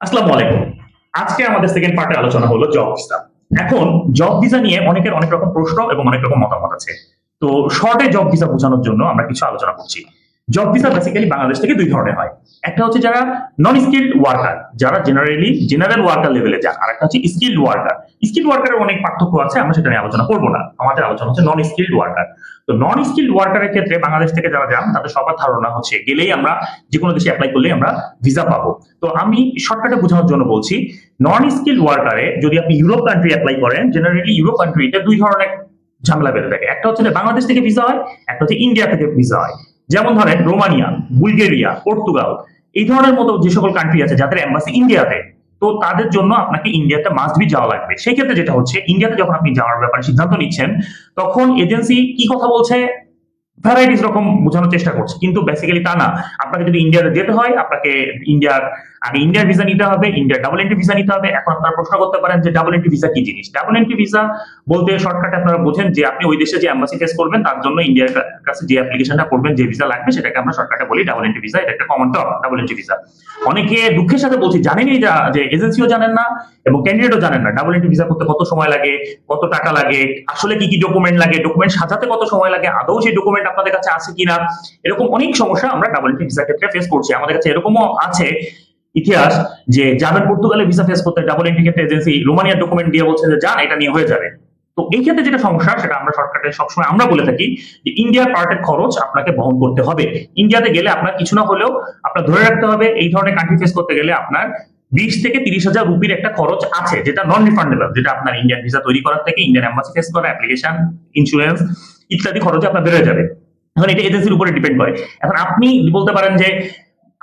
আসসালামু আলাইকুম। আজকে আমাদের সেকেন্ড পার্টে আলোচনা হলো জব ভিসা। এখন জব ভিসা নিয়ে অনেকের অনেক রকম প্রশ্ন এবং অনেক রকম মতামত আছে। তো শর্টে জব ভিসা বোঝানোর জন্য আমরা কিছু আলোচনা করছি। জব ভিসা বেসিক্যালি বাংলাদেশ থেকে দুই ধরনের হয়। একটা হচ্ছে যারা নন স্কিলড ওয়ার্কার, যারা জেনারেল ওয়ার্কার লেভেলে যান, আর একটা হচ্ছে স্কিলড ওয়ার্কার। স্কিলড ওয়ার্কারের অনেক পার্থক্য আছে, আমরা সেটা নিয়ে আলোচনা করব না। আমাদের আলোচনা হচ্ছে নন স্কিলড ওয়ার্কার। তো নন স্কিলড ওয়ার্কারের ক্ষেত্রে বাংলাদেশ থেকে যারা যান তাদের সবার ধারণা হচ্ছে গেলেই আমরা যে কোনো দেশে অ্যাপ্লাই করলেই আমরা ভিসা পাবো। তো আমি শর্টকাটে বোঝানোর জন্য বলছি, নন স্কিল ওয়ার্কারে যদি আপনি ইউরোপ কান্ট্রি অ্যাপ্লাই করেন, জেনারেলি ইউরোপ কান্ট্রিতে দুই ধরনের ঝামেলা বেঁধে থাকে। একটা হচ্ছে যে বাংলাদেশ থেকে ভিসা হয়, একটা হচ্ছে ইন্ডিয়া থেকে ভিসা হয়। যেমন ধরেন রোমানিয়া, বুলগেরিয়া, পর্তুগাল, এই ধরনের মতো যে সকল কান্ট্রি আছে যাদের এম্বাসি ইন্ডিয়াতে, তো তাদের জন্য আপনাকে ইন্ডিয়াতে মাস্ট বি যাওয়া লাগবে। সেই ক্ষেত্রে যেটা হচ্ছে, ইন্ডিয়াতে যখন আপনি যাওয়ার ব্যাপারে সিদ্ধান্ত নিচ্ছেন, তখন এজেন্সি কি কথা বলছে ভ্যারাইটিস রকম বোঝানোর চেষ্টা করছে, কিন্তু বেসিক্যালি তা না। আপনাকে যদি ইন্ডিয়াতে যেতে হয়, আপনাকে ইন্ডিয়ার ভিসা নিতে হবে, ইন্ডিয়ার ডাবল এন্ট্রি ভিসা নিতে হবে। এখন আপনারা প্রশ্ন করতে পারেন যে ডাবল এন্ট্রি ভিসা কি জিনিস। ডাবল এন্ট্রি ভিসা বলতে শর্টকাটে আপনারা বোঝেন যে আপনি ওই দেশে যে এম্বাসি ফেস করবেন তার জন্য ইন্ডিয়ার কাছে যে অ্যাপ্লিকেশনটা করবেন, যে ভিসা লাগবে, সেটাকে আমরা শর্টকাটে বলি ডাবল এন্ট্রি ভিসা। এটা একটা common term, double entry visa. অনেকে দুঃখের সাথে বলছি জানেনই যে এজেন্সিও জানেন না এবং ক্যান্ডিডেটও জানেন না ডাবল এন্ট্রি ভিসা করতে কত সময় লাগে, কত টাকা লাগে, আসলে কি কি ডকুমেন্ট লাগে, ডকুমেন্ট সাজাতে কত সময় লাগে, আদৌ সেই ডকুমেন্ট আপনাদের কাছে আছে কিনা, এরকম অনেক সমস্যা আমরা ডাবল এন্ট্রি ভিসার ক্ষেত্রে ফেস করছি। আমাদের কাছে এরকমও আছে ইতিহাস যে যাবেন পর্তুগালে ভিসা ফেস করতে, ডাবল এন্ট্রি ক্ষেত্রে এজেন্সি রোমানিয়ার ডকুমেন্ট দিয়ে বলছে যে যান, এটা নিয়ে হয়ে যাবে। তো এই ক্ষেত্রে যেটা সমস্যা, সেটা আমরা শর্টকাটে সবসময় আমরা বলে থাকি যে ইন্ডিয়ার পার্টের খরচ আপনাকে বহন করতে হবে। ইন্ডিয়াতে গেলে আপনার কিছু না হলেও আপনার ধরে রাখতে হবে এই ধরনের কান্ট্রি ফেস করতে গেলে আপনার 20 থেকে 30 হাজার রুপির একটা খরচ আছে, যেটা নন রিফান্ডেবল, যেটা আপনার ইন্ডিয়ান ভিসা তৈরি করার থেকে ইন্ডিয়ান এম্বাসি ফেস করা, অ্যাপ্লিকেশন, ইন্স্যুরেন্স ইত্যাদি খরচে আপনার বেড়ে যাবে। এখন এটা এজেন্সির উপরে ডিপেন্ড করে। এখন আপনি বলতে পারেন যে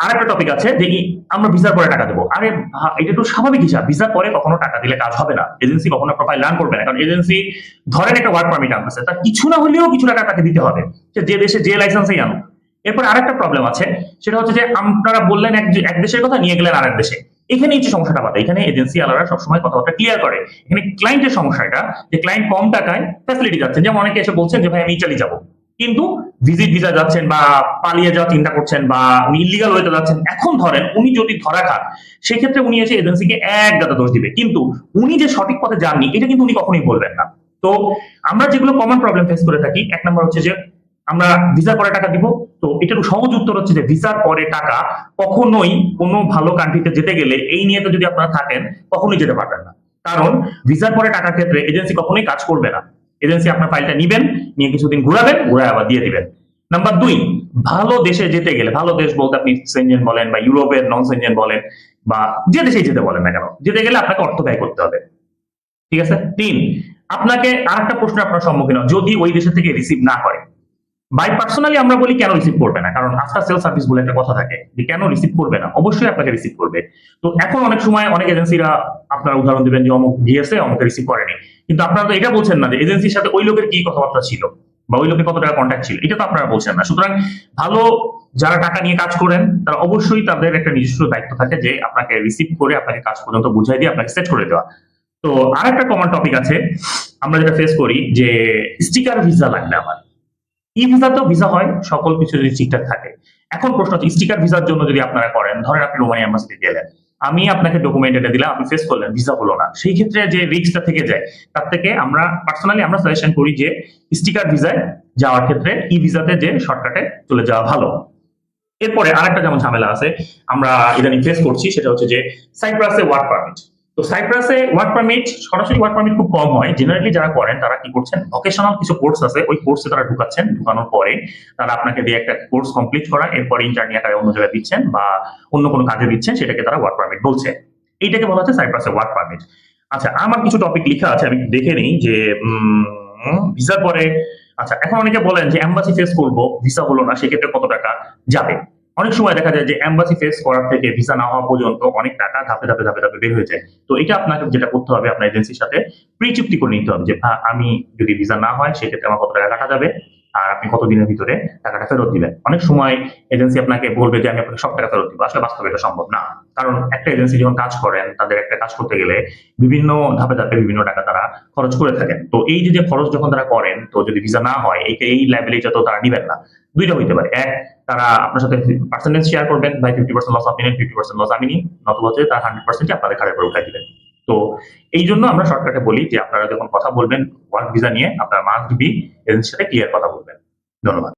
আরেকটা টপিক আছে যে আমরা ভিসার পরে টাকা দেবো। আরে এটা একটু স্বাভাবিক হিসাব, ভিসার পরে কখনো টাকা দিলে কাজ হবে না, এজেন্সি কখনো প্রোফাইল রান করবে না। কারণ এজেন্সি ধরেন একটা ওয়ার্ক পারমিট আনতেছে, তার কিছু না হলেও কিছু টাকা তাকে দিতে হবে, যে দেশে যে লাইসেন্সেই আনুক। এরপর আরেকটা প্রবলেম আছে, সেটা হচ্ছে যে আপনারা বললেন এক দেশের কথা, নিয়ে গেলেন আরেক দেশে। এখানে এই যে সমস্যাটা বাদে, এখানে এজেন্সি আলাদা সবসময় কথাবার্তা ক্লিয়ার করে। এখানে ক্লায়েন্টের সমস্যাটা, যে ক্লায়েন্ট কম টাকায় ফ্যাসিলিটি যাচ্ছেন। যেমন অনেকে এসে বলছেন যে ভাই আমি ইটালি যাবো, কিন্তু ভিজিট ভিসা যাচ্ছেন বা পালিয়ে যাওয়ার চিন্তা করছেন বা উনি ইলিগাল ওয়েতে যাচ্ছেন। এখন ধরেন উনি যদি ধরা খান, সেক্ষেত্রে উনি এসে এজেন্সিকে এক গাদা দোষ দিবে, কিন্তু উনি যে সঠিক পথে যাননি এটা কিন্তু উনি কখনোই বলবেন না। তো আমরা যেগুলো কমন প্রবলেম ফেস করে থাকি, এক নম্বর হচ্ছে যে আমরা ভিসার পরে টাকা দিব। তো এটার সহজ উত্তর হচ্ছে যে ভিসার পরে টাকা কখনোই কোনো ভালো কান্ট্রিতে যেতে গেলে এই নিয়ে তো যদি আপনারা থাকেন, কখনোই যেতে পারবেন না। কারণ ভিসার পরে টাকার ক্ষেত্রে এজেন্সি কখনোই কাজ করবে না। এজেন্সি আপনার ফাইলটা নিবেন, নিয়ে কিছুদিন ঘুরাবেন, ঘুরায় আবার দিয়ে দিবেন। নাম্বার 2, ভালো দেশে যেতে গেলে, ভালো দেশ বলতে আপনি সেনজেন বলেন বা ইউরোপের নন সেনজেন বলেন বা যে দেশেই যেতে বলেন না কেন, যেতে গেলে আপনাকে অর্থ ব্যয় করতে হবে। ঠিক আছে। 3, আপনাকে আরেকটা প্রশ্ন আপনার সম্মুখীন হয়, যদি ওই দেশের থেকে রিসিভ না করে। বাই পার্সোনালি আমরা বলি কেন রিসিভ করবে না, কারণ আফটার সেল সার্ভিস বলে একটা কথা থাকে যে কেন রিসিভ করবে না, অবশ্যই আপনাকে রিসিভ করবে। তো এখন অনেক সময় অনেক এজেন্সিরা আপনার উদাহরণ দিবেন যে অমুক গিয়েছে, অমুকে রিসিভ করেনি, কিন্তু আপনারা তো এটা বলছেন না যে এজেন্সির সাথে ওই লোকের কি কথাবার্তা ছিল বা ওই লোকের কত টাকা কন্ট্যাক্ট ছিল, এটা তো আপনারা বলছেন না। সুতরাং ভালো যারা টাকা নিয়ে কাজ করেন তারা অবশ্যই তাদের একটা নিজস্ব দায়িত্ব থাকে যে আপনাকে রিসিভ করে আপনাকে কাজ পর্যন্ত বুঝাই দিয়ে আপনাকে সেট করে দেওয়া। তো আরেকটা কমন টপিক আছে আমরা যেটা ফেস করি, যে স্টিকার ভিসা লাগবে আমার। ই ভিসা তো ভিসা হয় সকল কিছু যদি ঠিকঠাক থাকে। এখন প্রশ্ন হচ্ছে স্টিকার ভিসার জন্য যদি আপনারা করেন, ধরেন আপনি রোমানিয়া এম্বাসিতে গেলেন, আমি আপনাকে ডকুমেন্ট এটা দিলাম, আপনি ফেস করলেন, ভিসা হলো না, সেই ক্ষেত্রে যে রিস্কটা থেকে যায়, তার থেকে আমরা পার্সোনালি আমরা সাজেশন করি যে স্টিকার ভিসায় যাওয়ার ক্ষেত্রে ই ভিসাতে যে শর্টকাটে চলে যাওয়া ভালো। এরপরে আরেকটা যেমন ঝামেলা আছে আমরা ইদানিং ফেস করছি, সেটা হচ্ছে যে সাইপ্রাসে ওয়ার্ক পারমিট। তো সাইপ্রাসে ওয়ার্ক পারমিট, সরাসরি ওয়ার্ক পারমিট খুব কম হয়। জেনারেলি যারা করেন তারা কি করছেন, ভোকেশনাল কিছু কোর্স আছে, ওই কোর্সে তারা ঢুকাচ্ছেন, ঢুকানোর পরে তারা আপনাকে দিয়ে একটা কোর্স কমপ্লিট করা, এরপরে ইন্টার্নি আকারে অন্য জায়গায় দিচ্ছেন বা অন্য কোনো কাজে দিচ্ছেন, সেটাকে তারা ওয়ার্ক পারমিট বলছে। এইটাকে বলা হচ্ছে সাইপ্রাসে ওয়ার্ক পারমিট। আচ্ছা, আমার কিছু টপিক লেখা আছে, আমি দেখে নিই যে ভিসার পরে। আচ্ছা, এখন অনেকে বলেন যে এম্বাসি ফেস করবো, ভিসা হলো না, সেক্ষেত্রে কত টাকা যাবে। অনেক সময় দেখা যায় যে এম্বাসি ফেস করার থেকে ভিসা না হওয়া পর্যন্ত অনেক টাকা ধাপে ধাপে ধাপে ধাপে বের হয়ে যায়। তো এটা আপনাকে যেটা করতে হবে, আপনার এজেন্সির সাথে প্রি চুক্তি করে নিতে হবে যে আমি যদি ভিসা না হয় সেক্ষেত্রে আমার কত টাকা কাটা যাবে, আর আপনি কতদিনের ভিতরে টাকাটা ফেরত দিবেন। অনেক সময় এজেন্সি আপনাকে বলবে যে আমি আপনাকে সব টাকা ফেরত দিব, আসলে বাস্তবে এটা সম্ভব না। কারণ একটা এজেন্সি যখন কাজ করেন, তাদের একটা কাজ করতে গেলে বিভিন্ন ধাপে ধাপে বিভিন্ন টাকা তারা খরচ করে থাকেন। তো এই যে খরচ যখন তারা করেন, তো যদি ভিসা না হয় এই লাইবিলিটিটা তো তারা নিবেন না। দুইটা হইতে পারে, এক তারা আপনার সাথে পার্সেন্টেজ শেয়ার করবেন, ভাই 50% লস আপনি নেন, 50% লস আমি নিই, নতুবা হচ্ছে তার 100% আপনাদের ঘাড়ের উপর উঠাই দিবেন। তো এই জন্য আমরা শর্টকাটে বলি যে আপনারা যখন কথা বলবেন ওয়ার্ক ভিসা নিয়ে, আপনারা মাস্ট বি এজেন্সির সাথে ক্লিয়ার কথা বলবেন। ধন্যবাদ।